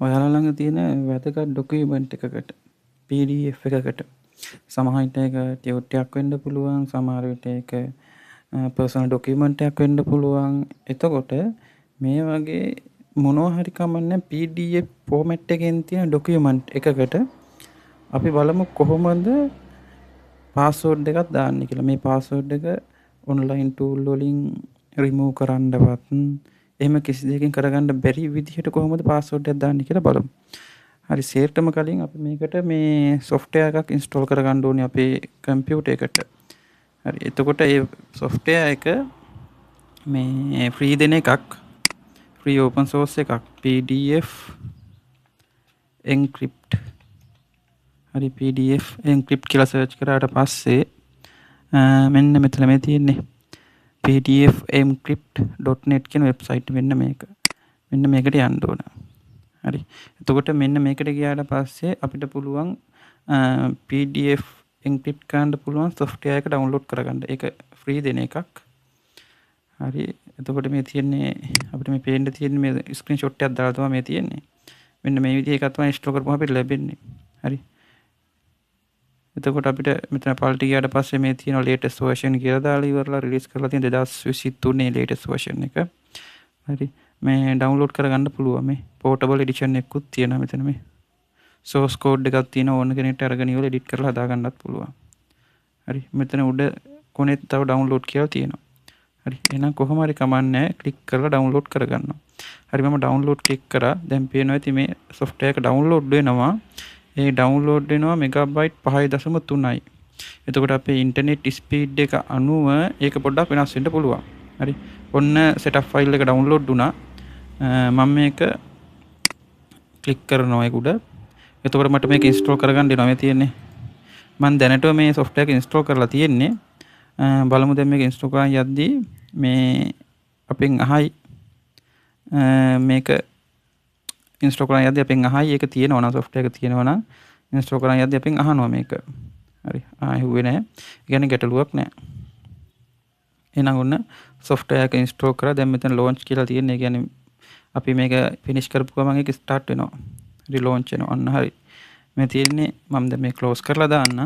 ඔයාලා ළඟ තියෙන වැදගත් ඩොකියුමන්ට් එකකට PDF එකකට සමහර විට ඒක ටියුට් එකක් වෙන්න පුළුවන්, සමහර විට ඒක පර්සනල් ඩොකියුමන්ට් එකක් වෙන්න පුළුවන්. එතකොට මේ වගේ මොනවා හරි කමන්නේ PDF ෆෝමැට් එකෙන් තියෙන ඩොකියුමන්ට් එකකට අපි බලමු කොහොමද පාස්වර්ඩ් එකක් දාන්න කියලා. මේ පාස්වර්ඩ් එක ඔන්ලයින් ටූල් වලින් රිමූව් කරන්නවත් එහෙම කිසි දෙයකින් කරගන්න බැරි විදිහට කොහොමද පාස්වර්ඩ් එකක් දාන්න කියලා බලමු. හරි, සේරටම කලින් අපි මේකට මේ සොෆ්ට්වෙයාර් එකක් ඉන්ස්ටෝල් කරගන්න ඕනේ අපේ කම්පියුටර් එකට. හරි, එතකොට ඒ සොෆ්ට්වෙයාර් එක මේ ෆ්‍රී දෙන එකක්, ෆ්‍රී ඕපන් සෝස් එකක්, PDF encrypt. හරි, PDF encrypt කියලා සර්ච් කරාට පස්සේ මෙන්න මෙතන මේ තියෙන්නේ pdfencrypt.net කියන වෙබ්සයිට් මෙන්න මේක. මෙන්න මේකට යන්න ඕන. හරි, එතකොට මෙන්න මේකට ගියාට පස්සේ අපිට පුළුවන් PDF encrypt කරන්න පුළුවන් software එක download කරගන්න. ඒක free දෙන එකක්. හරි, එතකොට මේ තියෙන්නේ අපිට මේ පේන්න තියෙන්නේ මේ screenshot එකක් දාලා තමයි මේ තියෙන්නේ. මෙන්න මේ විදිහ එකක් තමයි install කරපුවම අපිට ලැබෙන්නේ. හරි, එතකොට අපිට මෙතන පල්ටි ගියාට පස්සේ මේ තියෙන latest version කියලා දාලා ඉවරලා රිලීස් කරලා තියෙන 2023 latest version එක. හරි, මේ ඩවුන්ලෝඩ් කරගන්න පුළුවන්. මේ portable edition එකකුත් තියෙනවා මෙතන. මේ source code එකක් තියෙනවා, ඕන කෙනෙක්ට අරගෙන ඉවල edit කරලා හදා ගන්නත් පුළුවන්. හරි, මෙතන උඩ කොනෙත් තව ඩවුන්ලෝඩ් කියලා තියෙනවා. හරි, එහෙනම් කොහොම හරි කමන්නේ ක්ලික් කරලා ඩවුන්ලෝඩ් කරගන්නවා. හරි, මම ඩවුන්ලෝඩ් ක්ලික් කරා. දැන් පේනවා ඇති මේ software එක ඩවුන්ලෝඩ් වෙනවා. ඒ ඩවුන්ලෝඩ් වෙනවා මෙගාබයිට් 5.3යි. එතකොට අපේ ඉන්ටර්නෙට් ස්පීඩ් එක අනුව ඒක පොඩ්ඩක් වෙනස් වෙන්න පුළුවන්. හරි, ඔන්න setup file එක ඩවුන්ලෝඩ් වුණා. මම මේක ක්ලික් කරනවා ඒක උඩ. එතකොට මට මේක ඉන්ස්ටෝල් කරගන්න දෙනවා මේ තියෙන්නේ. මම දැනට මේ software එක ඉන්ස්ටෝල් කරලා තියෙන්නේ. බලමු දැන් මේක ඉන්ස්ටෝල් කරන් යද්දී මේ අපෙන් අහයි මේක ඉන්ස්ටෝල් කරන් යද්දී අපෙන් අහයි ඒක තියෙනවා නම් software එක තියෙනවා නම් ඉන්ස්ටෝල් කරන් යද්දී අපෙන් අහනවා මේක. හරි, ආයෙ නැහැ. ඒ කියන්නේ ගැටලුවක් නැහැ. එහෙනම් ඔන්න software එක ඉන්ස්ටෝල් කරා. දැන් මෙතන launch කියලා තියෙන්නේ. ඒ කියන්නේ අපි මේක finish කරපු ගමන් ඒක start වෙනවා. relaunch වෙනවා. අන්න හරි. මේ තියෙන්නේ මම දැන් මේ close කරලා දාන්න.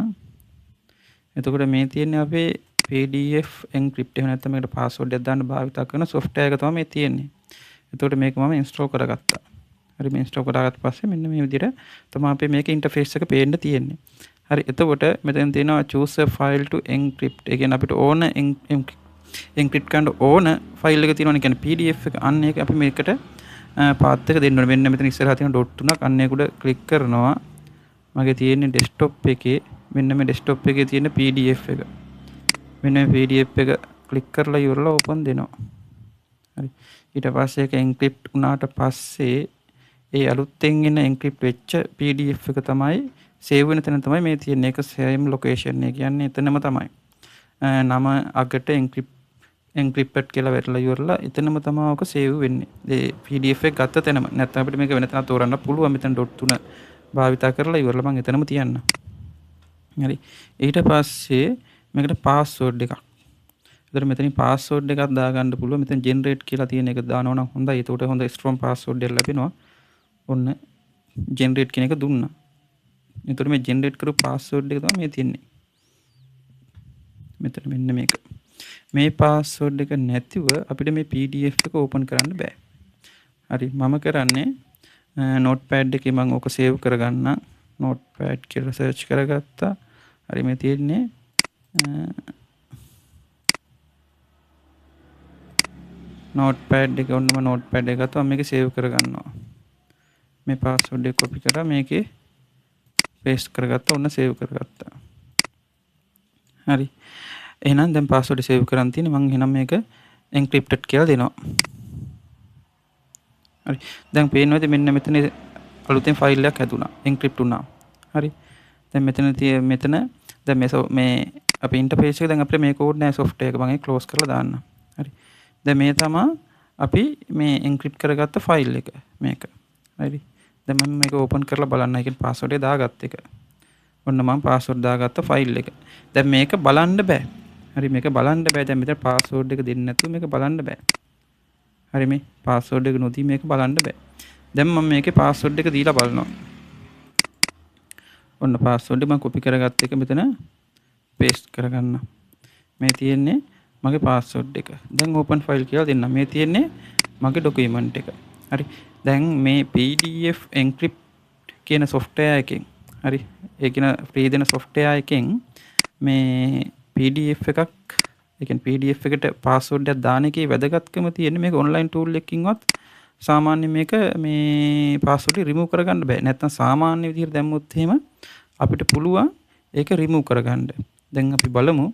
එතකොට මේ තියෙන්නේ අපේ PDF encrypt. එහෙම නැත්නම් මේකට password එකක් දාන්න භාවිත කරන software එක තමයි මේ තියෙන්නේ. එතකොට මේක මම install කරගත්තා. හරි, මේ install කරාගත්ත පස්සේ මෙන්න මේ විදිහට තමයි අපේ මේක interface එක පේන්න තියෙන්නේ. හරි, එතකොට මෙතන තියෙනවා choose a file to encrypt. ඒ කියන්නේ අපිට ඕන encrypt කරන්න ඕන ෆයිල් එක තියෙනවනේ. කියන්නේ PDF එක. අන්න ඒක අපි මේකට පාත් එක දෙන්න ඕනේ. මෙන්න මෙතන ඉස්සරහා තියෙන ඩොට් තුනක්. අන්න ඒක උඩ ක්ලික් කරනවා. මගේ තියෙන්නේ ඩෙස්ක්ටොප් එකේ. මෙන්න මේ ඩෙස්ක්ටොප් එකේ තියෙන PDF එක. මෙන්න මේ PDF එක ක්ලික් කරලා ඉවරලා ඕපන් දෙනවා. හරි, ඊට පස්සේ ඒක encrypt වුණාට පස්සේ ඒ අලුතෙන් එන encrypt වෙච්ච PDF එක තමයි save වෙන තැන තමයි මේ තියෙන එක same location එක. කියන්නේ එතනම තමයි. නම අගට encrypted කියලා වැටලා ඉවරලා එතනම තමයි ඔක save වෙන්නේ. ඒ PDF එක ගත්ත තැනම. නැත්නම් අපිට මේක වෙන තැනක් තෝරන්න පුළුවන්. මෙතන ඩොට් 3 භාවිතා කරලා ඉවරලා මම එතනම තියන්න. හරි, ඊට පස්සේ මේකට password එකක්. එතකොට මෙතනින් password එකක් දාගන්න පුළුවන්. මෙතන generate කියලා තියෙන එක දානවා නම් හොඳයි. ඒකට හොඳ strong password එකක් ලැබෙනවා. ඔන්න generate කියන එක දුන්නා. එතකොට මේ generate කරපු password එක තමයි මේ තියෙන්නේ. මෙතන මෙන්න මේක. මේ password එක නැතිව අපිට මේ PDF එක open කරන්න බෑ. හරි, මම කරන්නේ notepad එකේ මම ඕක save කරගන්න. notepad කියලා search කරගත්තා. හරි, මේ තියෙන්නේ notepad එක. ඔන්න මම notepad එක ගත්තා. මේක save කරගන්නවා. මේ password එක copy කරලා මේකේ paste කරගත්තා. ඔන්න save කරගත්තා. හරි, එහෙනම් දැන් password save කරන් තියෙන්නේ. මම එහෙනම් මේක encrypted කියලා දෙනවා. හරි, දැන් පේනවාද මෙන්න මෙතන අලුතෙන් ෆයිල් එකක් හැදුනා, encrypt වුණා. හරි, දැන් මෙතන දැන් මේ අපේ ඉන්ටර්ෆේස් එක දැන් අපිට මේ කෝඩ් නෑ software එක. මම ඒක close කරලා දාන්න. හරි, දැන් මේ තමයි අපි මේ encrypt කරගත්ත ෆයිල් එක මේක. හරි, දැන් මම මේක open කරලා බලන්න. ඒ කියන්නේ password එක දාගත්ත එක. ඔන්න මම password දාගත්ත ෆයිල් එක. දැන් මේක බලන්න බෑ. හරි, මේක බලන්න බෑ. දැන් මෙතන password එක දෙන්න නැතුව මේක බලන්න බෑ. හරි, මේ password එක නොදී මේක බලන්න බෑ. දැන් මම මේකේ පාස්වර්ඩ් එක දීලා බලනවා. ඔන්න පාස්වර්ඩ් එක මම කොපි කරගත්ත එක මෙතන පේස්ට් කරගන්න. මේ තියෙන්නේ මගේ පාස්වර්ඩ් එක. දැන් ඕපන් ෆයිල් කියලා දෙන්න. මේ තියෙන්නේ මගේ ડોකියුමන්ට් එක. හරි. දැන් මේ PDF encrypt කියන software එකෙන් හරි. ඒ කියන free දෙන software එකෙන් මේ PDF එකක් ඒ කියන්නේ PDF එකට පාස්වර්ඩ් එකක් දාන එකේ වැදගත්කම තියෙන්නේ මේක ඔන්ලයින් ටූල් එකකින්වත් සාමාන්‍ය මේක මේ පාස්වර්ඩ් එක රිමූව් කරගන්න බෑ. නැත්නම් සාමාන්‍ය විදිහට දැම්මොත් එහෙම අපිට පුළුවන් ඒක රිමූව් කරගන්න. දැන් අපි බලමු.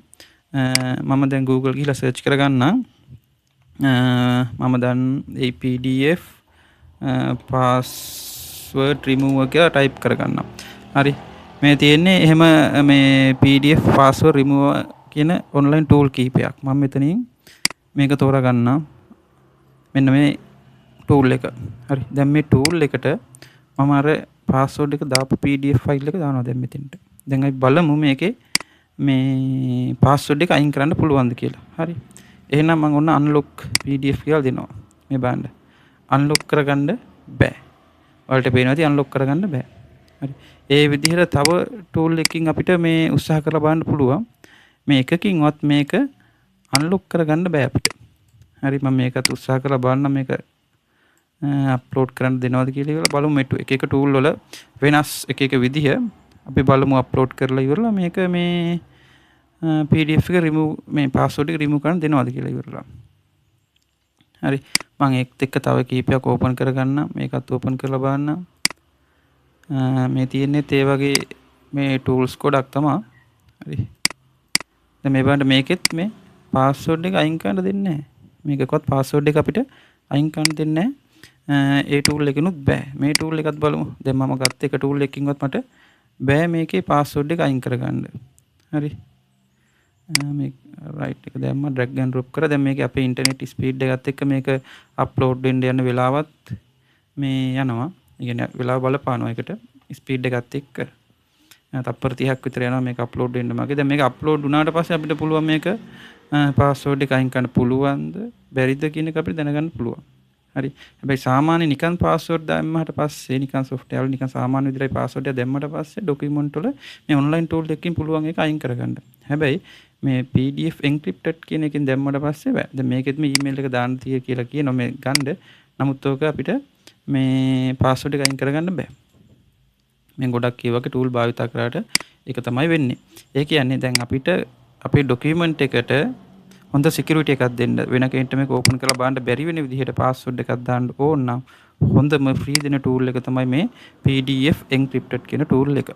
මම දැන් Google ගිහලා සර්ච් කරගන්නම්. මම දැන් මේ PDF password remover කියලා ටයිප් කරගන්නම්. හරි. මේ තියෙන්නේ එහෙම මේ PDF password remover කියන ඔන්ලයින් ටූල් කීපයක්. මම මෙතනින් මේක තෝරගන්නම්. මෙන්න මේ ටූල් එක. හරි. දැන් මේ ටූල් එකට මම අර පාස්වර්ඩ් එක දාපු PDF ෆයිල් එක දානවා දැන් මෙතෙන්ට. දැන් අපි බලමු මේකේ මේ පාස්වර්ඩ් එක අයින් කරන්න පුළුවන්ද කියලා. හරි. එහෙනම් මම ඔන්න unlock PDF කියලා දෙනවා. මේ බලන්න. unlock කරගන්න බෑ. ඔයාලට පේනවා ඇති unlock කරගන්න බෑ. හරි. ඒ විදිහට තව ටූල් එකකින් අපිට මේ උත්සාහ කරලා බලන්න පුළුවන්. මේ එකකින්වත් මේක unlock කරගන්න බෑ අපිට. හරි. මම මේකත් උත්සාහ කරලා බලන්න මේක අප්ලෝඩ් කරන්න දෙනවද කියලා බලමු. මේ එක එක ටූල් වල වෙනස් එක එක විදිහ අපි බලමු. අප්ලෝඩ් කරලා ඉවරලා මේක මේ PDF එක රිමූව් මේ පාස්වර්ඩ් එක රිමූව් කරන්න දෙනවද කියලා ඉවරලා. හරි. මම ඒකත් එක්ක තව කීපයක් ඕපන් කරගන්න. මේකත් ඕපන් කරලා බලන්න. මේ තියෙන්නේ ඒ වගේ මේ ටූල්ස් ගොඩක් තමයි. හරි. දැන් මේ බලන්න මේකෙත් මේ පාස්වර්ඩ් එක අයින් කරන්න දෙන්නේ නැහැ. මේකකවත් පාස්වර්ඩ් එක අපිට අයින් කරන්න දෙන්නේ නැහැ. ඒ ටූල් එකනොත් බෑ. මේ ටූල් එකත් බලමු. දැන් මම ගත්ත එක ටූල් එකකින්වත් මට බෑ මේකේ පාස්වර්ඩ් එක අයින් කරගන්න. හරි. මේ රයිට් එක දැම්ම drag and drop කරා. දැන් මේකේ අපේ ඉන්ටර්නෙට් ස්පීඩ් එකත් එක්ක මේක අප්ලෝඩ් වෙන්න යන වෙලාවත් මේ යනවා. ඒ කියන්නේ වෙලාව බලපානවා ඒකට ස්පීඩ් එකත් එක්ක. තප්පර 30ක් විතර යනවා මේක අප්ලෝඩ් වෙන්න මගේ. දැන් මේක අප්ලෝඩ් වුණාට පස්සේ අපිට පුළුවන් මේක පාස්වර්ඩ් එක අයින් කරන්න පුළුවන්ද බැරිද කියන එක අපිට දැනගන්න පුළුවන්. හරි. හැබැයි සාමාන්‍ය නිකන් පාස්වර්ඩ් දැම්මහට පස්සේ නිකන් software වල නිකන් සාමාන්‍ය විදිහට පාස්වර්ඩ් එක දැම්මට පස්සේ ડોකියුමන්ට් වල මේ ඔන්ලයින් ටූල් එකකින් පුළුවන් ඒක අයින් කරගන්න. හැබැයි මේ PDF encrypted කියන එකෙන් දැම්මට පස්සේ බෑ. දැන් මේකෙත් මේ ඊමේල් එක දාන්න තියෙ කියලා කියනවා මේ ගන්න. නමුත් ඕක අපිට මේ පාස්වර්ඩ් එක අයින් කරගන්න බෑ. මේ ගොඩක් ඒ වගේ ටූල් භාවිත කරාට ඒක තමයි වෙන්නේ. ඒ කියන්නේ දැන් අපිට අපේ ડોකියුමන්ට් එකට හොඳ සිකියුරිටි එකක් දෙන්න වෙන කෙනෙක්ට මේක ඕපන් කරලා බලන්න බැරි වෙන විදිහට පාස්වර්ඩ් එකක් දාන්න ඕන නම් හොඳම ෆ්‍රී දෙන ටූල් එක තමයි මේ PDF encrypted කියන ටූල් එක.